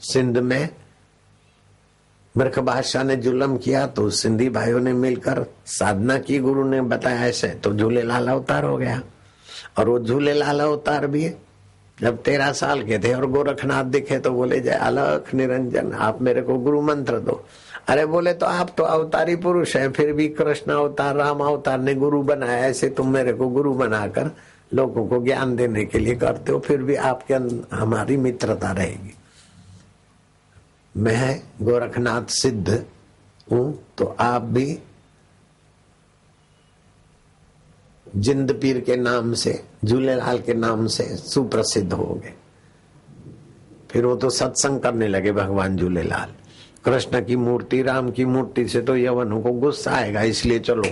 सिंध में मिर्ख बादशाह ने जुल्म किया तो सिंधी भाइयों ने मिलकर साधना की, गुरु ने बताया ऐसे, तो झूलेलाल अवतार हो गया। और वो झूलेलाल अवतार भी जब 13 साल के थे और गोरखनाथ दिखे तो बोले जय अलख निरंजन, आप मेरे को गुरु मंत्र दो। अरे बोले तो आप तो अवतारी पुरुष है, फिर भी कृष्ण अवतार राम अवतार ने गुरु बनाया, ऐसे तुम मेरे को गुरु बनाकर लोगों को ज्ञान देने के लिए करते हो, फिर भी आपके हमारी मित्रता रहेगी। मैं गोरखनाथ सिद्ध हूं तो आप भी जिंद पीर के नाम से, झूलेलाल के नाम से सुप्रसिद्ध हो गए। फिर वो तो सत्संग करने लगे भगवान झूलेलाल। कृष्ण की मूर्ति राम की मूर्ति से तो यवनों को गुस्सा आएगा, इसलिए चलो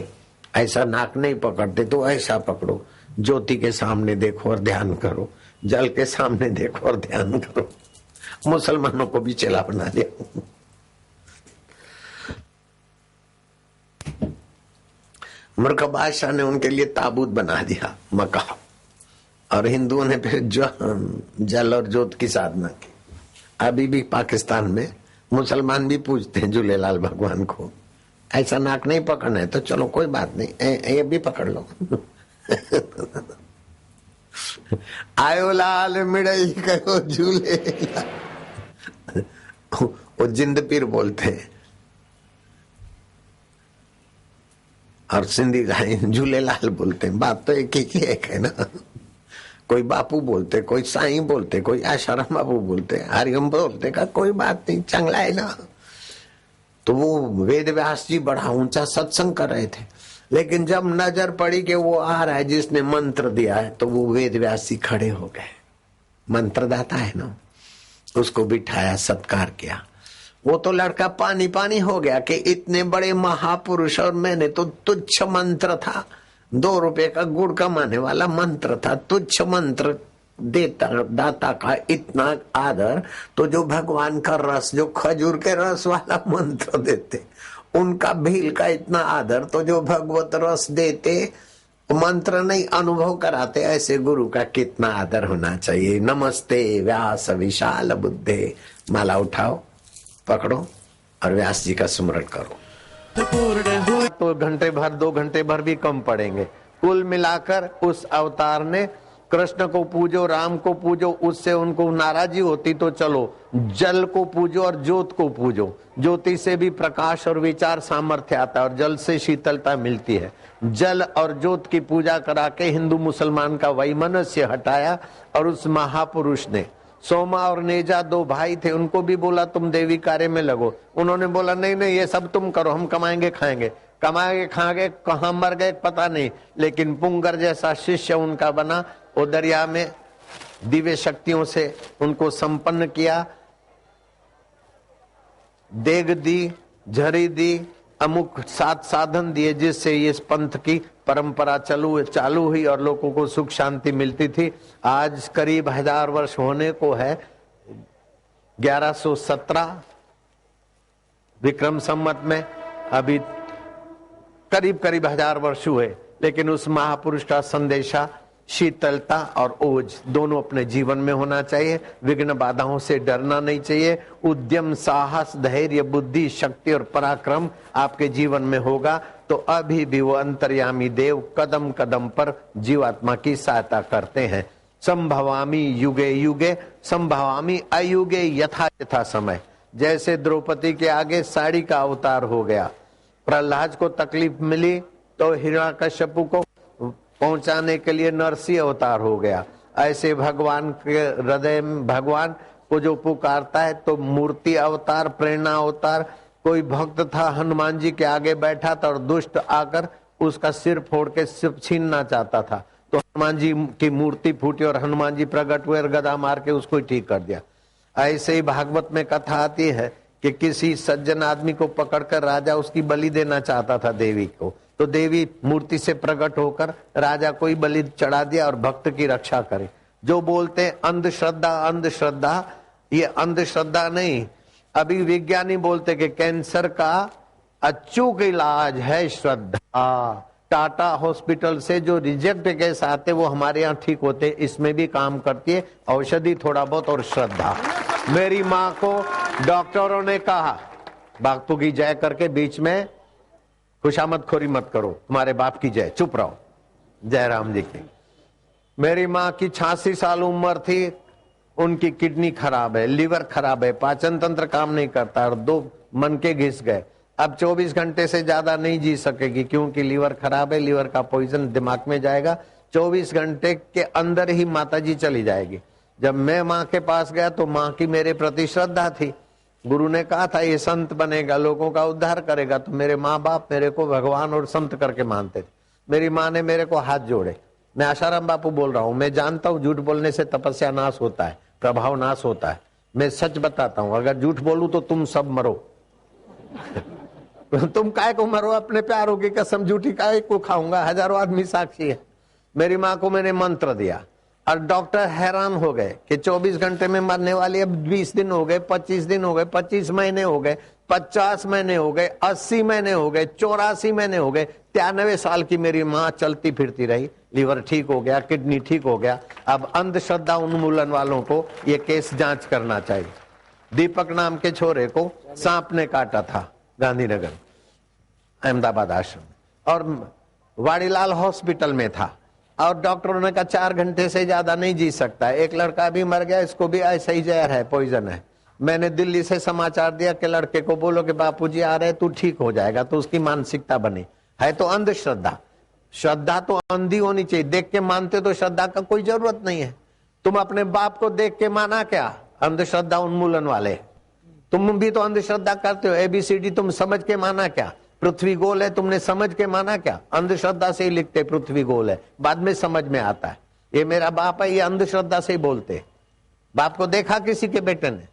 ऐसा नाक नहीं पकड़ते तो ऐसा पकड़ो, ज्योति के सामने देखो और ध्यान करो, जल के सामने देखो और ध्यान करो। मुसलमानों को भी चेला बना दिया। मूर्ख बादशाह ने उनके लिए ताबूत बना दिया मक्का, और हिंदुओं ने फिर जल और जोत की साधना की। अभी भी पाकिस्तान में मुसलमान भी पूछते हैं झूलेलाल भगवान को, ऐसा नाक नहीं पकड़ना है तो चलो कोई बात नहीं, ये भी पकड़ लो। आयो लाल मिड़ई करो झूले, वो जिंद पीर बोलते हैं, और सिंधी भाई झूलेलाल बोलते हैं। बात तो एक ही एक है ना। कोई बापू बोलते, कोई साईं बोलते, कोई आशाराम बाबू बोलते, हरिओम बोलते, का कोई बात नहीं, चंगला है ना। तो वो वेद व्यास जी बड़ा ऊंचा सत्संग कर रहे थे, लेकिन जब नजर पड़ी कि वो आ रहा है जिसने मंत्र दिया है, तो वो वेद व्यास जी खड़े हो गए। मंत्रदाता है ना, उसको बिठाया, सत्कार किया। वो तो लड़का पानी पानी हो गया कि इतने बड़े महापुरुष, और मैंने तो तुच्छ मंत्र था, 2 रुपए का गुड़ कमाने वाला मंत्र था, तुच्छ मंत्र देता दाता का इतना आदर, तो जो भगवान का रस, जो खजूर के रस वाला मंत्र देते उनका भील का इतना आदर, तो जो भगवत रस देते मंत्र नहीं अनुभव कराते, ऐसे गुरु का कितना आदर होना चाहिए। नमस्ते व्यास विशाल बुद्धे, माला उठाओ, पकड़ो और व्यास जी का स्मरण करो। तो घंटे भर 2 घंटे भर भी कम पड़ेंगे। कुल मिलाकर उस अवतार ने कृष्ण को पूजो, राम को पूजो, उससे उनको नाराजी होती तो चलो जल को पूजो और ज्योत को पूजो। ज्योति से भी प्रकाश और विचार सामर्थ्य आता है और जल से शीतलता मिलती है। जल और ज्योत की पूजा करा के हिंदू मुसलमान का वैमनस्य हटाया। और उस महापुरुष ने, सोमा और नेजा 2 भाई थे, उनको भी बोला तुम देवी कार्य में लगो। उन्होंने बोला नहीं नहीं, ये सब तुम करो, हम कमाएंगे खाएंगे। कमाएंगे खाएंगे, कहाँ मर गए पता नहीं, लेकिन पुंगर जैसा शिष्य उनका बना। वो दरिया में दिव्य शक्तियों से उनको संपन्न किया, देग दी, झरी दी, अमुक 7 साधन दिए, जिससे ये पंथ की परंपरा चालू हुई और लोगों को सुख शांति मिलती थी। आज करीब 1000 वर्ष होने को है। 1117 विक्रम संवत में अभी करीब 1000 वर्ष हुए, लेकिन उस महापुरुष का संदेशा शीतलता और ओज दोनों अपने जीवन में होना चाहिए। विघ्न बाधाओं से डरना नहीं चाहिए। उद्यम, साहस, धैर्य, बुद्धि, शक्ति और पराक्रम आपके जीवन में होगा तो अभी भी वो अंतर्यामी देव कदम कदम पर जीवात्मा की सहायता करते हैं। संभवामी युगे युगे संभवामी अयुगे यथा यथा समय। जैसे द्रौपदी के आगे साड़ी का अवतार हो गया, प्रहलाद को तकलीफ मिली तो हिरण्यकश्यप को पहुंचाने के लिए नरसिंह अवतार हो गया। ऐसे भगवान के हृदय में भगवान को जो पुकारता है तो मूर्ति अवतार, प्रेरणा अवतार। कोई भक्त था, हनुमान जी के आगे बैठा था और दुष्ट आकर उसका सिर फोड़ के सिर छीनना चाहता था, तो हनुमान जी की मूर्ति फूटी और हनुमान जी प्रकट हुए और गदा मार के उसको ठीक कर दिया। ऐसे ही भागवत में कथा आती है कि किसी सज्जन आदमी को पकड़कर राजा उसकी बलि देना चाहता था देवी को, तो देवी मूर्ति से प्रकट होकर राजा को ही बलि चढ़ा दिया और भक्त की रक्षा करे। जो बोलते हैं अंधश्रद्धा अंधश्रद्धा, ये अंधश्रद्धा नहीं। अभी विज्ञानी बोलते कि कैंसर का अचूक इलाज है श्रद्धा। टाटा हॉस्पिटल से जो रिजेक्ट केस आते वो हमारे यहाँ ठीक होते, इसमें भी काम करती है औषधि थोड़ा बहुत और श्रद्धा। मेरी माँ को डॉक्टरों ने कहा बापू की जय करके बीच में खुशामद खोरी मत करो, तुम्हारे बाप की जय, चुप रहो, जय राम जी की। मेरी माँ की 86 साल उम्र थी, उनकी किडनी खराब है, लीवर खराब है, पाचन तंत्र काम नहीं करता और 2 मनके घिस गए। अब 24 घंटे से ज्यादा नहीं जी सकेगी क्योंकि लीवर खराब है, लीवर का पॉइजन दिमाग में जाएगा। 24 घंटे के अंदर ही माताजी चली जाएगी। जब मैं माँ के पास गया तो माँ की मेरे प्रति श्रद्धा थी। गुरु ने कहा था ये संत बनेगा, लोगों का उद्धार करेगा, तो मेरे माँ बाप मेरे को भगवान और संत करके मानते थे। मेरी माँ ने मेरे को हाथ जोड़े। मैं आशाराम बापू बोल रहा हूँ, मैं जानता हूँ झूठ बोलने से तपस्या नाश होता है, प्रभाव नाश होता है। मैं सच बताता हूँ, अगर झूठ बोलूं तो तुम सब मरो। तुम काय को मरो, अपने प्यारों की कसम झूठी काय को खाऊंगा, हजारों आदमी साक्षी है। मेरी माँ को मैंने मंत्र दिया और डॉक्टर हैरान हो गए कि 24 घंटे में मरने वाली, अब 20 दिन हो गए, 25 दिन हो गए, 25 महीने हो गए, 50 महीने हो गए, 80 महीने हो गए, 84 महीने हो गए, 93 साल की मेरी माँ चलती फिरती रही, लीवर ठीक हो गया, किडनी ठीक हो गया। अब अंधश्रद्धा उन्मूलन वालों को ये केस जांच करना चाहिए। दीपक नाम के छोरे को सांप ने काटा था गांधीनगर अहमदाबाद आश्रम और वाड़ीलाल हॉस्पिटल में था और डॉक्टरों ने कहा 4 घंटे से ज्यादा नहीं जी सकता है। एक लड़का भी मर गया, इसको भी ऐसा ही जहर है, पॉइजन है। मैंने दिल्ली से समाचार दिया कि लड़के को बोलो कि बापूजी आ रहे, तू ठीक हो जाएगा, तो उसकी मानसिकता बनी है। तो अंधश्रद्धा, श्रद्धा तो अंधी होनी चाहिए, देख के मानते तो श्रद्धा का कोई जरूरत नहीं है। तुम अपने बाप को देख के माना क्या? अंधश्रद्धा उन्मूलन वाले तुम भी तो अंधश्रद्धा करते हो। ABCD तुम समझ के माना क्या? पृथ्वी गोल है, तुमने समझ के माना क्या? अंधश्रद्धा से ही लिखते पृथ्वी गोल है, बाद में समझ में आता है ये मेरा बाप है, ये अंधश्रद्धा से ही बोलते। बाप को देखा किसी के बेटे ने?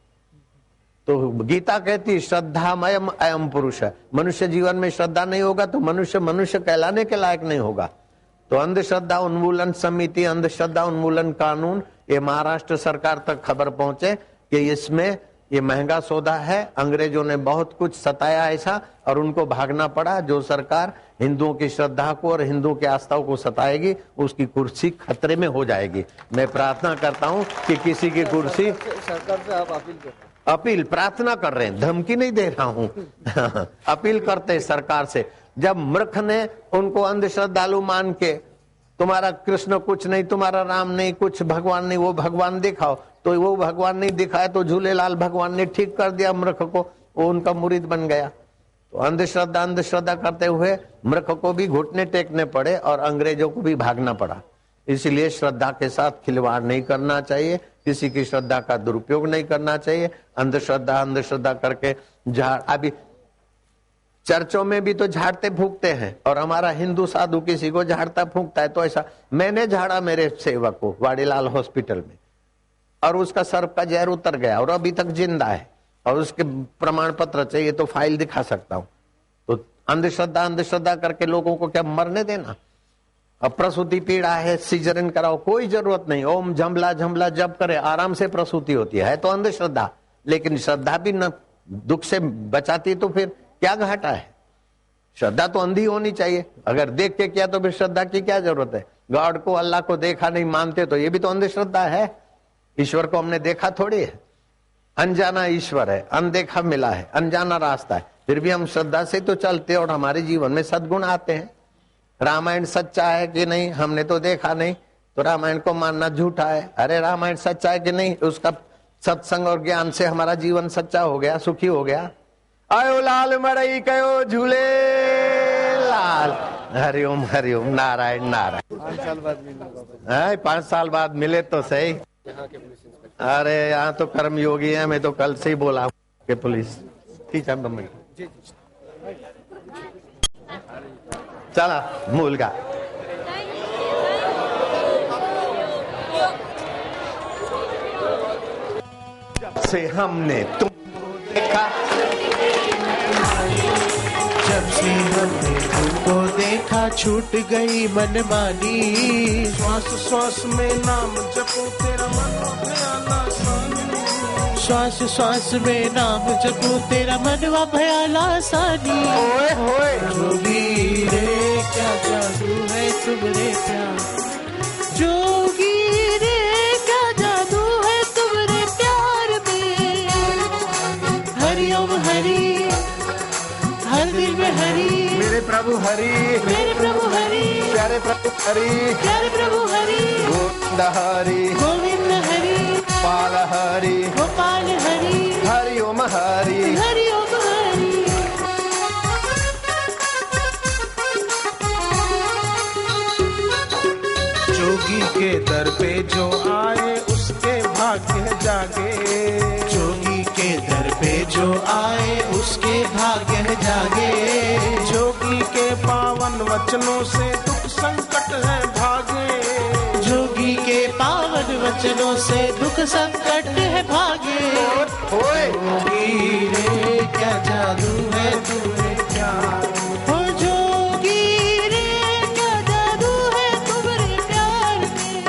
तो गीता कहती श्रद्धामयम अयम पुरुष है। मनुष्य जीवन में श्रद्धा नहीं होगा तो मनुष्य मनुष्य कहलाने के लायक नहीं होगा। तो अंधश्रद्धा उन्मूलन समिति, अंधश्रद्धा उन्मूलन कानून, ये महाराष्ट्र सरकार तक खबर पहुंचे कि इसमें ये महंगा सौदा है। अंग्रेजों ने बहुत कुछ सताया ऐसा और उनको भागना पड़ा। जो सरकार हिंदुओं की श्रद्धा को और हिंदुओं की आस्थाओं को सताएगी उसकी कुर्सी खतरे में हो जाएगी। मैं प्रार्थना करता हूं कि किसी की कुर्सी, सरकार से आप अपील करते, अपील प्रार्थना कर रहे हैं, धमकी नहीं दे रहा हूं अपील करते हैं सरकार से। जब मूर्ख ने उनको अंधश्रद्धालु मान के तुम्हारा कृष्ण कुछ नहीं, तुम्हारा राम नहीं, कुछ भगवान नहीं, वो भगवान दिखाओ, तो वो भगवान नहीं दिखाया तो झूलेलाल भगवान ने ठीक कर दिया मूर्ख को, वो उनका मुरीद बन गया। तो अंधश्रद्धा करते हुए मूर्ख को भी घुटने टेकने पड़े और अंग्रेजों को भी भागना पड़ा। इसलिए श्रद्धा के साथ खिलवाड़ नहीं करना चाहिए, किसी की श्रद्धा का दुरुपयोग नहीं करना चाहिए। अंधश्रद्धा करके झाड़, अभी चर्चों में भी तो झाड़ते फूकते हैं और हमारा हिंदू साधु किसी को झाड़ता फूकता है। तो ऐसा मैंने झाड़ा मेरे सेवक को वाड़ीलाल हॉस्पिटल में और उसका सर्प का जहर उतर गया और अभी तक जिंदा है और उसके प्रमाण पत्र चाहिए तो फाइल दिखा सकता हूं। तो अंधश्रद्धा करके लोगों को क्या मरने देना? अब प्रसूति पीड़ा है, सीजरिन कराओ, कोई जरूरत नहीं, ओम झमला झमला जप करे, आराम से प्रसूति होती है तो अंधश्रद्धा। लेकिन श्रद्धा भी न दुख से बचाती तो फिर क्या घाटा है? श्रद्धा तो अंधी होनी चाहिए। अगर देख के किया तो फिर श्रद्धा की क्या जरूरत है? गॉड को, अल्लाह को देखा नहीं मानते तो ये भी तो अंधश्रद्धा है। ईश्वर को हमने देखा थोड़ी है, अनजाना ईश्वर है, अनदेखा मिला है, अनजाना रास्ता है, फिर भी हम श्रद्धा से तो चलते और हमारे जीवन में सद्गुण आते हैं। रामायण सच्चा है कि नहीं हमने तो देखा नहीं, तो रामायण को मानना झूठा है। अरे रामायण सच्चा है कि नहीं, उसका सत्संग और ज्ञान से हमारा जीवन सच्चा हो गया, सुखी हो गया। आयो लाल मड़ई कयो झूले लाल, हरिओम हरिओम, नारायण नारायण। 5 साल बाद मिलूंगा। 5 साल बाद मिले तो सही। यहाँ के पुलिस इंस्पेक्टर, अरे यहाँ तो कर्म योगी है, मैं तो कल से ही बोला कि पुलिस ठीक है मम्मी चला मूल का जब से हमने तुमको देखा, जब से हमने तुमको देखा छूट गई मनमानी। श्वास श्वास में नाम जपो तेरा मन भयाला सानी। श्वास श्वास में नाम जपो तेरा मनवा भयाला सानी। ओए होए जोगी रे क्या जादू है तुमरे प्यार, जोगी रे क्या जादू है तुमरे प्यार में। प्रभु हरि, मेरे प्रभु हरि, प्यारे प्रभु हरि, प्यारे प्रभु हरि, गोविंद हरि, गोविंद हरि, गोपाल हरि, गोपाल हरि, हरि ओम हरि। हरि ओम हरि। जोगी के दर पे जो आए उसके भाग्य जागे, जोगी के दर पे जो आए उसके भाग्य जागे, जोगी के पावन वचनों से दुख संकट है भागे, जोगी के पावन वचनों से दुख संकट है भागे। होए जोगी रे क्या जादू है तुम्हें प्यार, हो जोगी रे क्या जादू है तुम्हारे प्यार में।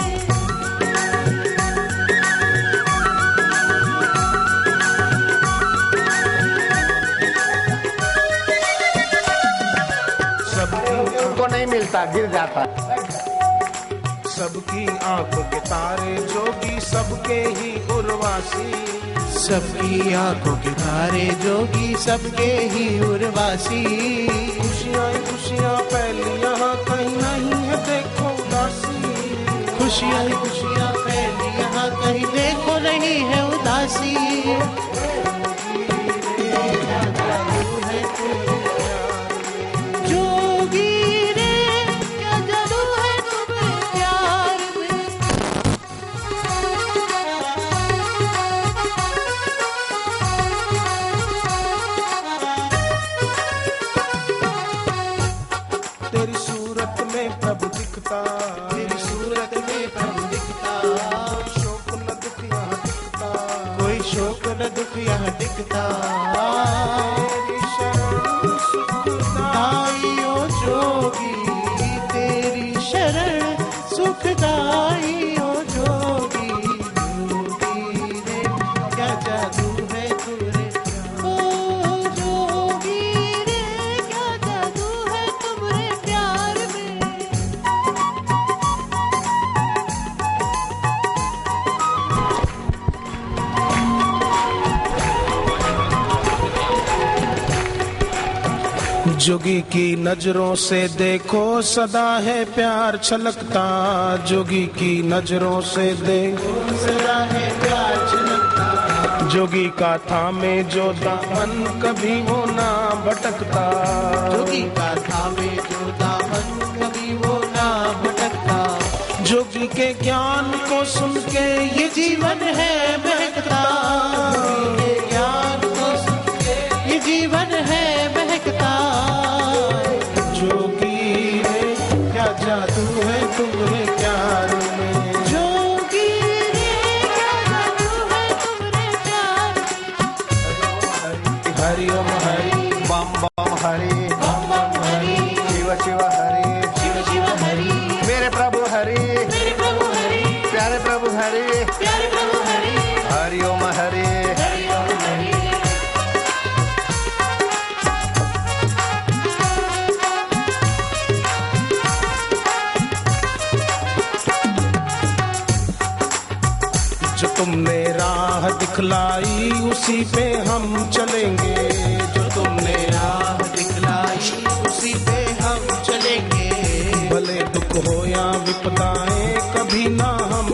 सबकी उनको नहीं मिलता, गिर जाता। सबकी आंखों के तारे जोगी सबके ही उर्वासी, सबकी आंखों के तारे जोगी सबके ही उर्वासी, खुशियाँ खुशियाँ फैली यहाँ कहीं नहीं है देखो उदासी, खुशियाँ खुशियाँ फैली यहाँ कहीं देखो नहीं है उदासी। जोगी रे क्या जादू है तुम्हारे प्यार में। तेरी सूरत में प्रभु दिखता, तेरी सूरत में प्रभु दिखता, शोक न दुख यहाँ दिखता, कोई शोक न दुख यहाँ दिखता। तेरी शरण सुखदाई दाइयो जोगी तेरी शरण सुखदाई ओ जोगी, जोगी रे क्या जादू है तुम्हारे, ओ जोगी रे क्या जादू है तुम्हारे प्यार में। जोगी की नजरों से देखो सदा है प्यार छलकता, जोगी की नजरों से देखो सदा है प्यार छलकता, जोगी का थामे जो दामन कभी वो ना भटकता, जोगी का थामे जो दामन कभी वो ना भटकता, जोगी के ज्ञान को सुन के ये जीवन है महकता, जोगी के ज्ञान को सुन के ये जीवन है महकता। जोगी रे क्या जादू है तुम्हारे प्यार में, जोगी रे क्या जादू है तुम्हारे प्यार में। हरि ओम हरि, बम बम हरि, बम बम हरि, शिव शिव हरि, शिव शिव हरि, मेरे प्रभु हरि, मेरे प्रभु हरि, प्यारे प्रभु हरि, प्यारे प्रभु हरि, हरि ओम हरि। हरि ओम हरि। जो तुमने राह दिखलाई उसी पे हम चलेंगे, जो तुमने राह दिखलाई उसी पे हम चलेंगे, भले दुख हो या विपदाएं कभी ना हम